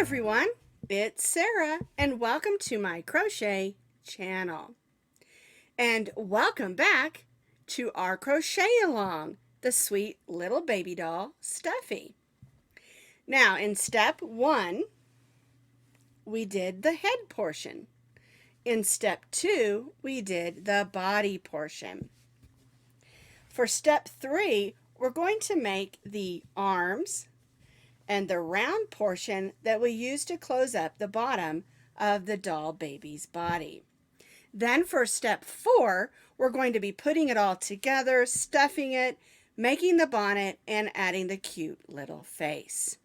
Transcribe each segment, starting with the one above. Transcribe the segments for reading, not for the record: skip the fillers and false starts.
everyone, it's Sarah and welcome to my crochet channel. And welcome back to our crochet along, the sweet little baby doll Stuffie. Now in step 1, we did the head portion. In step 2, we did the body portion. For step 3, we're going to make the arms and the round portion that we use to close up the bottom of the doll baby's body. Then for step 4, we're going to be putting it all together, stuffing it, making the bonnet, and adding the cute little face.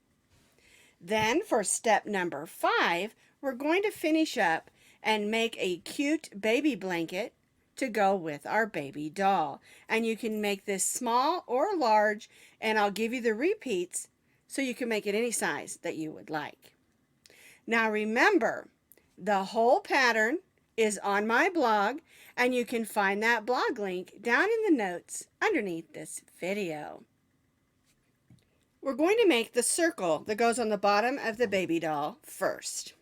Then for step number 5, we're going to finish up and make a cute baby blanket to go with our baby doll. And you can make this small or large, and I'll give you the repeats so you can make it any size that you would like. Now remember, the whole pattern is on my blog, and you can find that blog link down in the notes underneath this video. We're going to make the circle that goes on the bottom of the baby doll first.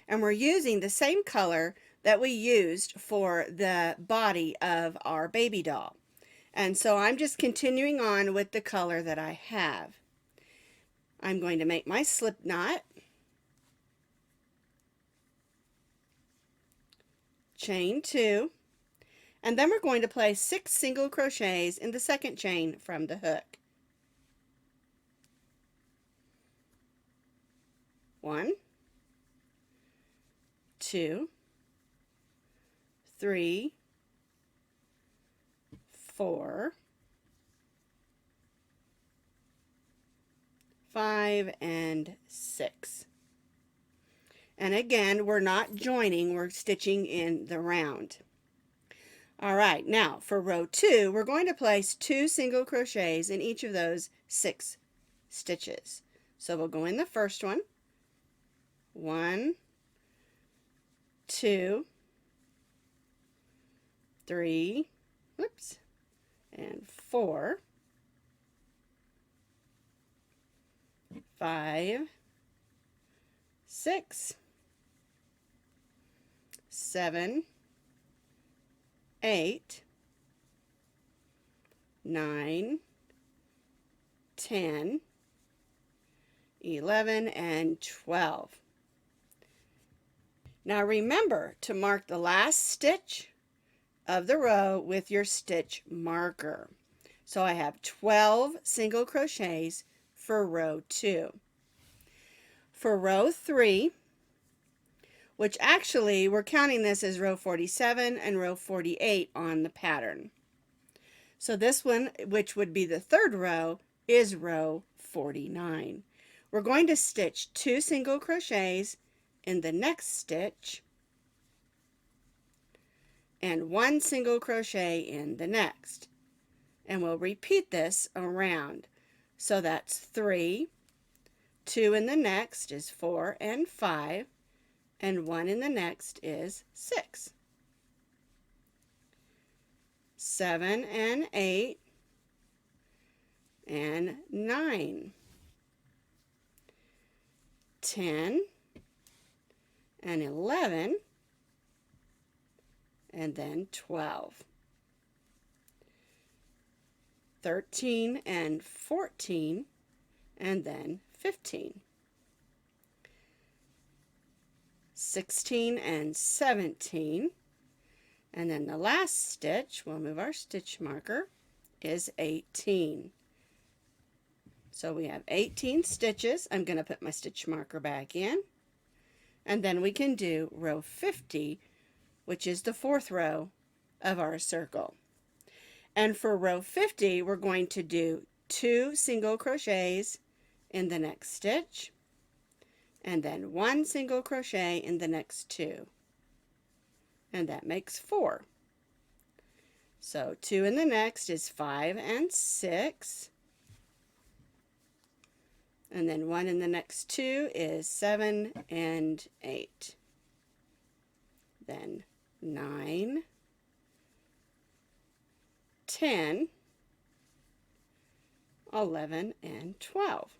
And we're using the same color that we used for the body of our baby doll. And so I'm just continuing on with the color that I have. I'm going to make my slip knot, chain 2, and then we're going to place 6 single crochets in the second chain from the hook. 1, 2, 3, 4, 5, and 6. And again, we're not joining, we're stitching in the round. All right, now for row 2, we're going to place 2 single crochets in each of those 6 stitches. So we'll go in the first one, 1, 2, 3, whoops, and 4, 5, 6, 7, 8, 9, 10, 11, and 12. Now remember to mark the last stitch of the row with your stitch marker. So I have 12 single crochets for row 2. For row 3, which actually we're counting this as row 47 and row 48 on the pattern. So this one, which would be the third row, is row 49. We're going to stitch 2 single crochets in the next stitch and 1 single crochet in the next. And we'll repeat this around. So that's 3, 2 in the next is 4 and 5, and 1 in the next is 6. 7 and 8, and 9. 10 and 11, and then 12. 13 and 14, and then 15. 16 and 17, and then the last stitch, we'll move our stitch marker, is 18. So we have 18 stitches. I'm going to put my stitch marker back in, and then we can do row 50, which is the 4th row of our circle. And for row 50, we're going to do 2 single crochets in the next stitch, and then 1 single crochet in the next 2, and that makes 4. So 2 in the next is 5 and 6, and then 1 in the next 2 is 7 and 8, then 9, 10, 11, and 12.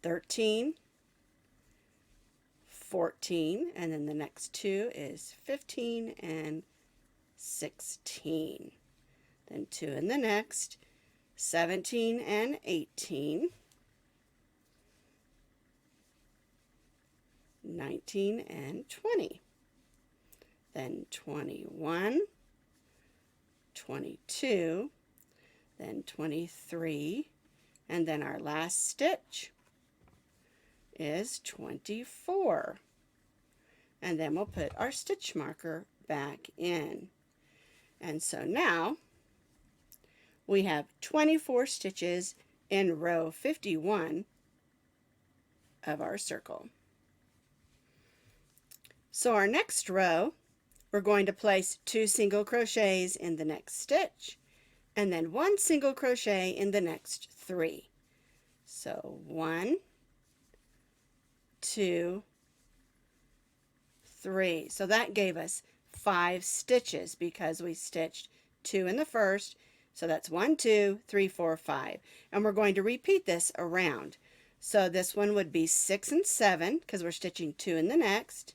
13, 14, and then the next two is 15 and 16. Then two in the next, 17 and 18, 19 and 20. Then 21, 22, then 23, and then our last stitch is 24. And then we'll put our stitch marker back in. And so now we have 24 stitches in row 51 of our circle. So our next row, we're going to place 2 single crochets in the next stitch and then 1 single crochet in the next 3. So 1, 2, 3. So that gave us 5 stitches because we stitched 2 in the first. So that's 1, 2, 3, 4, 5. And we're going to repeat this around. So this one would be 6 and 7 because we're stitching 2 in the next.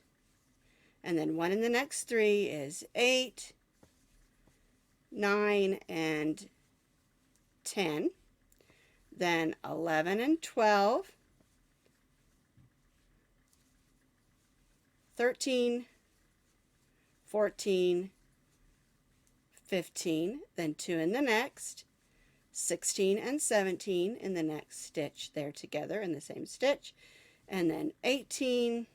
And then 1 in the next 3 is 8, 9, and 10. Then 11 and 12, 13, 14, 15, then 2 in the next, 16 and 17 in the next stitch there together in the same stitch, and then 18,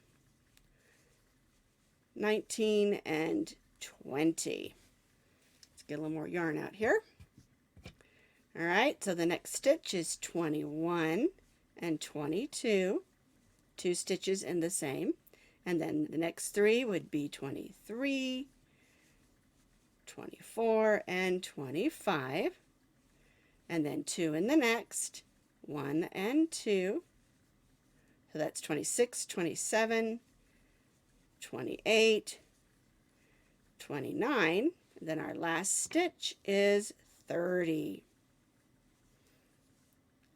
19, and 20. Let's get a little more yarn out here. All right, so the next stitch is 21 and 22, 2 stitches in the same, and then the next 3 would be 23, 24, and 25, and then 2 in the next, 1 and 2, so that's 26, 27, 28, 29, and then our last stitch is 30.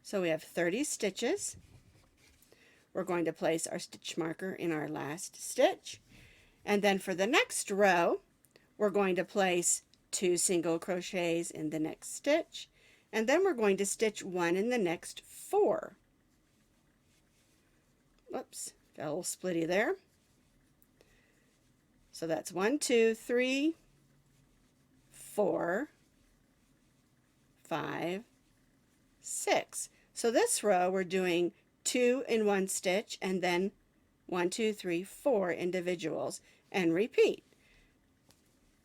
So we have 30 stitches. We're going to place our stitch marker in our last stitch, and then for the next row we're going to place 2 single crochets in the next stitch, and then we're going to stitch 1 in the next 4. Whoops, got a little splitty there. So that's 1, 2, 3, 4, 5, 6. So this row we're doing 2 in one stitch and then 1, 2, 3, 4 individuals and repeat.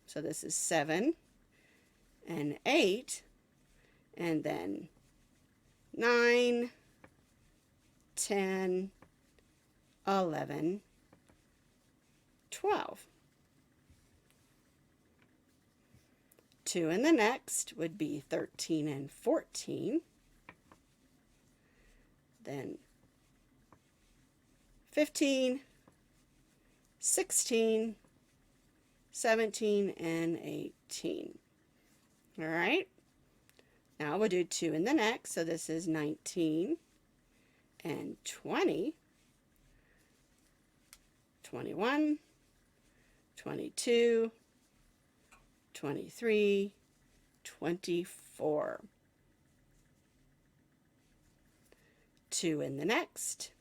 So this is 7 and 8 and then 9, 10, 11, 12. 2 in the next would be 13 and 14. Then 15, 16, 17, and 18. All right. Now we'll do 2 in the next. So this is 19 and 20, 21, 22, 23, 24. 2 in the next,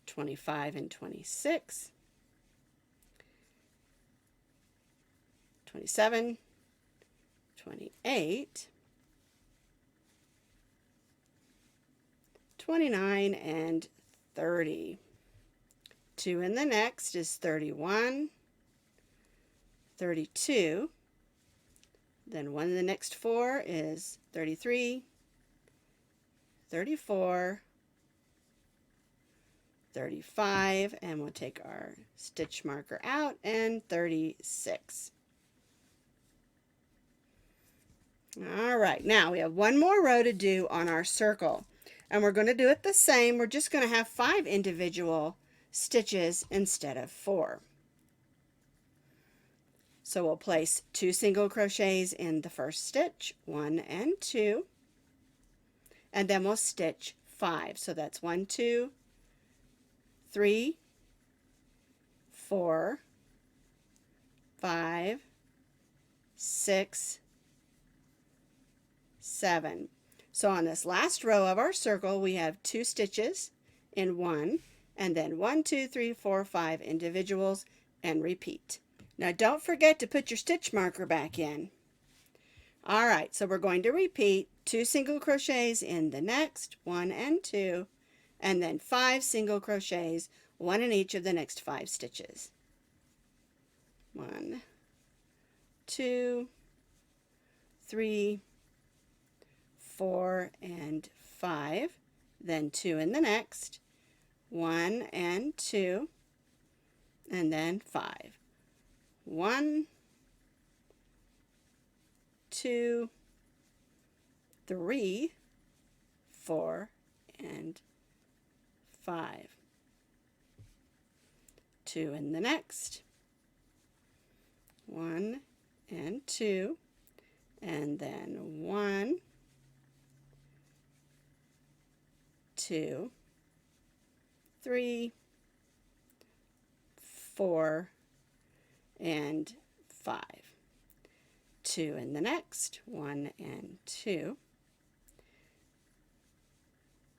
25 and 26, 27, 28, 29, and 30. 2 in the next is 31, 32, then 1 in the next 4 is 33, 34, 35, and we'll take our stitch marker out, and 36. All right, now we have one more row to do on our circle, and we're going to do it the same. We're just going to have 5 individual stitches instead of 4. So we'll place 2 single crochets in the first stitch, 1 and 2, and then we'll stitch 5. So that's 1, 2, 3, 4, 5, 6, 7. So on this last row of our circle, we have 2 stitches in one, and then 1, 2, 3, 4, 5 individuals, and repeat. Now don't forget to put your stitch marker back in. All right, so we're going to repeat 2 single crochets in the next, 1 and 2, and then 5 single crochets, 1 in each of the next 5 stitches. 1, 2, 3, 4, and 5, then 2 in the next, 1 and 2, and then 5. 1, 2, 3, 4, and 5. 2 in the next, 1 and 2, and then 1, 2, 3, 4, and 5. 2 in the next, 1 and 2,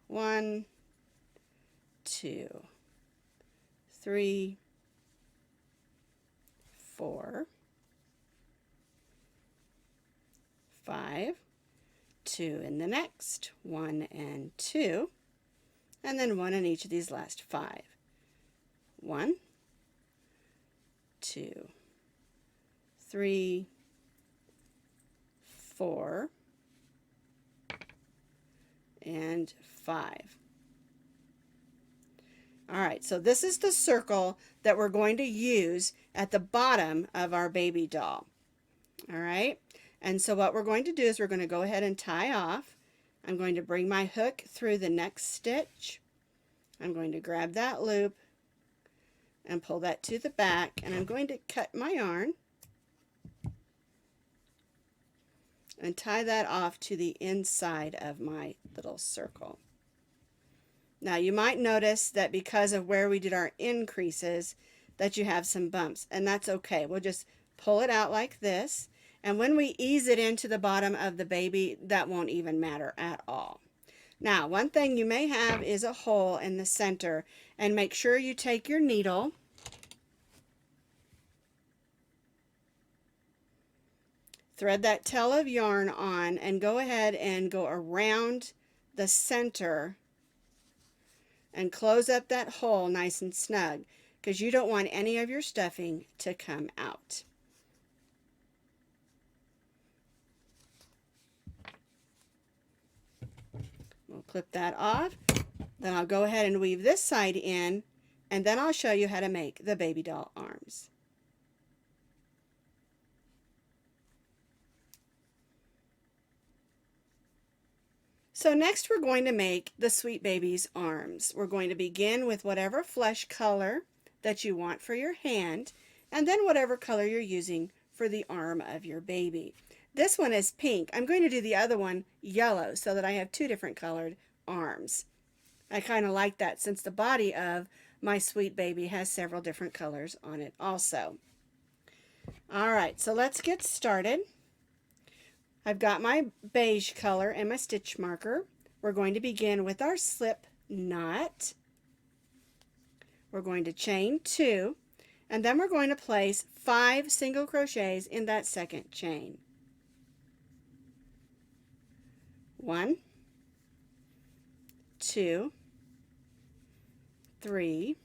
1, 2, 3, 4, 5, 2 in the next, 1 and 2, and then 1 in each of these last 5. 1, 2, 3, 4, and 5. All right, so this is the circle that we're going to use at the bottom of our baby doll. All right, and so what we're going to do is we're going to go ahead and tie off. I'm going to bring my hook through the next stitch. I'm going to grab that loop and pull that to the back, and I'm going to cut my yarn and tie that off to the inside of my little circle. Now you might notice that because of where we did our increases that you have some bumps, and that's okay. We'll just pull it out like this, and when we ease it into the bottom of the baby, that won't even matter at all. Now one thing you may have is a hole in the center, and make sure you take your needle thread that tail of yarn on and go ahead and go around the center and close up that hole nice and snug, because you don't want any of your stuffing to come out. We'll clip that off. Then I'll go ahead and weave this side in, and then I'll show you how to make the baby doll arms. So next we're going to make the sweet baby's arms. We're going to begin with whatever flesh color that you want for your hand, and then whatever color you're using for the arm of your baby. This one is pink. I'm going to do the other one yellow so that I have 2 different colored arms. I kind of like that since the body of my sweet baby has several different colors on it also. All right, so let's get started. I've got my beige color and my stitch marker. We're going to begin with our slip knot. We're going to chain 2, and then we're going to place 5 single crochets in that second chain. 1, 2, 3,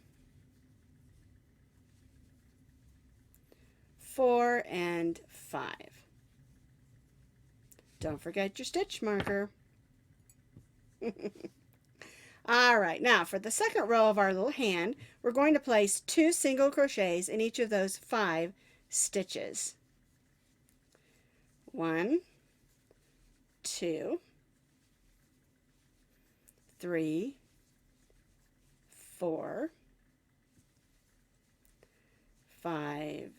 4, and 5. Don't forget your stitch marker. All right, now for the second row of our little hand, we're going to place 2 single crochets in each of those 5 stitches. 1, 2, 3, 4, 5,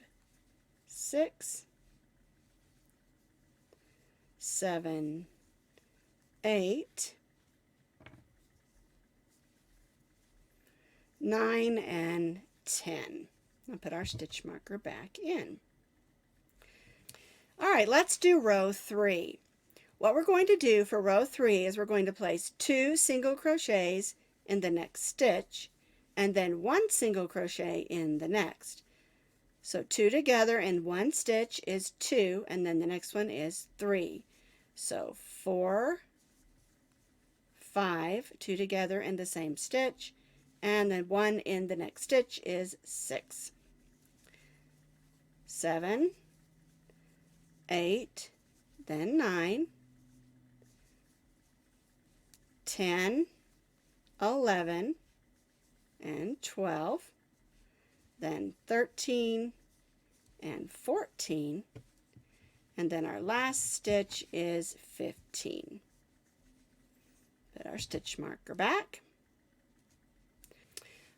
6, 7, 8, 9, and 10. I'll put our stitch marker back in. All right, let's do row 3. What we're going to do for row 3 is we're going to place 2 single crochets in the next stitch and then 1 single crochet in the next. So 2 together in one stitch is 2, and then the next one is 3. So 4, 5, 2 together in the same stitch, and then 1 in the next stitch is 6. 7, 8, then 9, 10, 11, and 12, then 13 and 14, and then our last stitch is 15. Put our stitch marker back.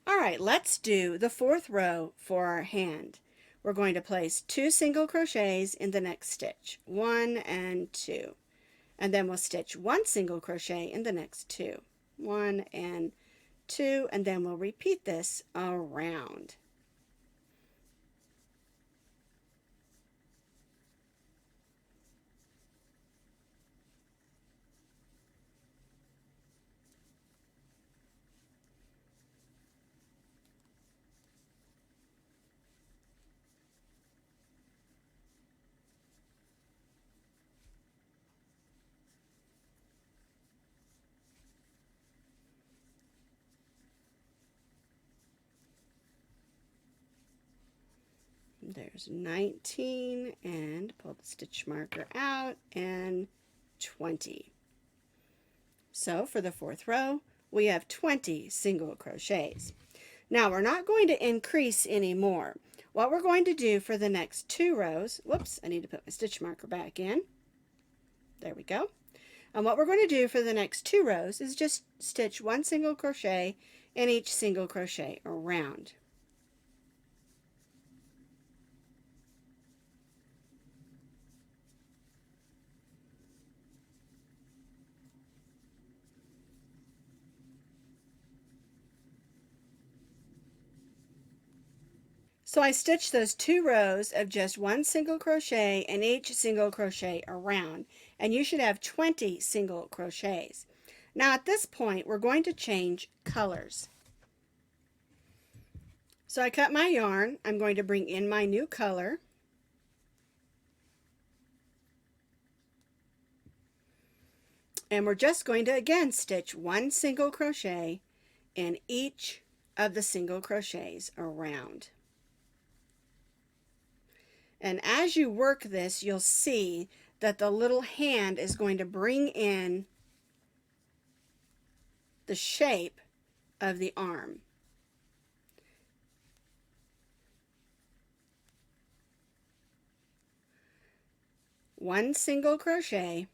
All right, let's do the 4th row for our hand. We're going to place 2 single crochets in the next stitch, 1 and 2, and then we'll stitch 1 single crochet in the next 2, 1 and 2, and then we'll repeat this around. There's 19, and pull the stitch marker out, and 20. So for the 4th row, we have 20 single crochets. Now we're not going to increase anymore. What we're going to do for the next 2 rows, whoops, I need to put my stitch marker back in. There we go. And what we're going to do for the next 2 rows is just stitch 1 single crochet in each single crochet around. So I stitched those 2 rows of just 1 single crochet in each single crochet around, and you should have 20 single crochets. Now at this point we're going to change colors. So I cut my yarn. I'm going to bring in my new color. And we're just going to again stitch 1 single crochet in each of the single crochets around. And as you work this, you'll see that the little hand is going to bring in the shape of the arm. One single crochet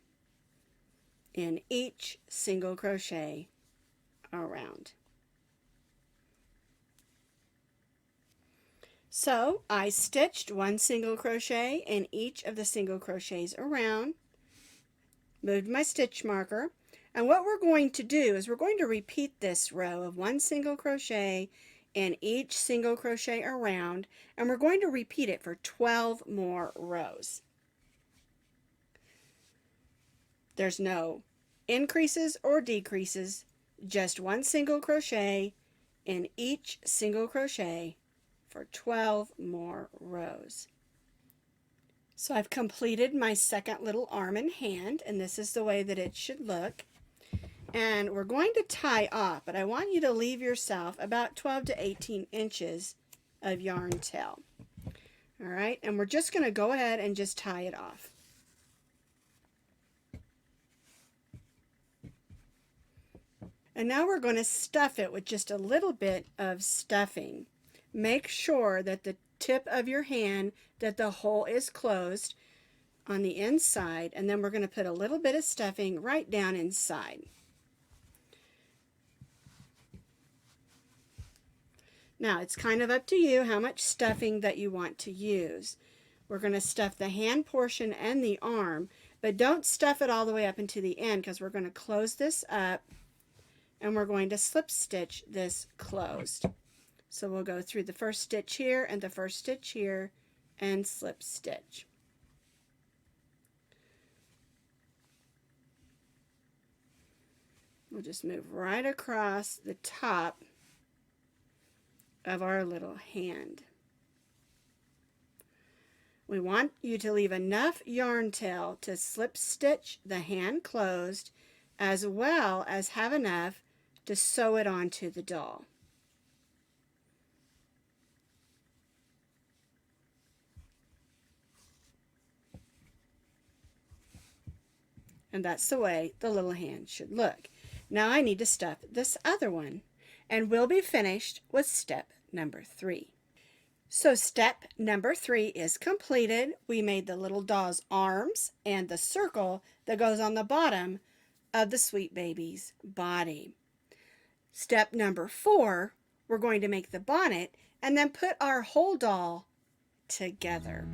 in each single crochet around. So I stitched 1 single crochet in each of the single crochets around, moved my stitch marker, and what we're going to do is we're going to repeat this row of 1 single crochet in each single crochet around, and we're going to repeat it for 12 more rows. There's no increases or decreases, just 1 single crochet in each single crochet for 12 more rows. So I've completed my second little arm and hand, and this is the way that it should look. And we're going to tie off, but I want you to leave yourself about 12 to 18 inches of yarn tail. All right, and we're just going to go ahead and just tie it off. And now we're going to stuff it with just a little bit of stuffing. Make sure that the tip of your hand, that the hole is closed on the inside, and then we're going to put a little bit of stuffing right down inside. Now it's kind of up to you how much stuffing that you want to use. We're going to stuff the hand portion and the arm, but don't stuff it all the way up into the end, because we're going to close this up and we're going to slip stitch this closed. So we'll go through the first stitch here and the first stitch here and slip stitch. We'll just move right across the top of our little hand. We want you to leave enough yarn tail to slip stitch the hand closed, as well as have enough to sew it onto the doll. And that's the way the little hand should look. Now I need to stuff this other one, and we'll be finished with step number 3. So step number 3 is completed. We made the little doll's arms and the circle that goes on the bottom of the sweet baby's body. Step number 4, we're going to make the bonnet and then put our whole doll together.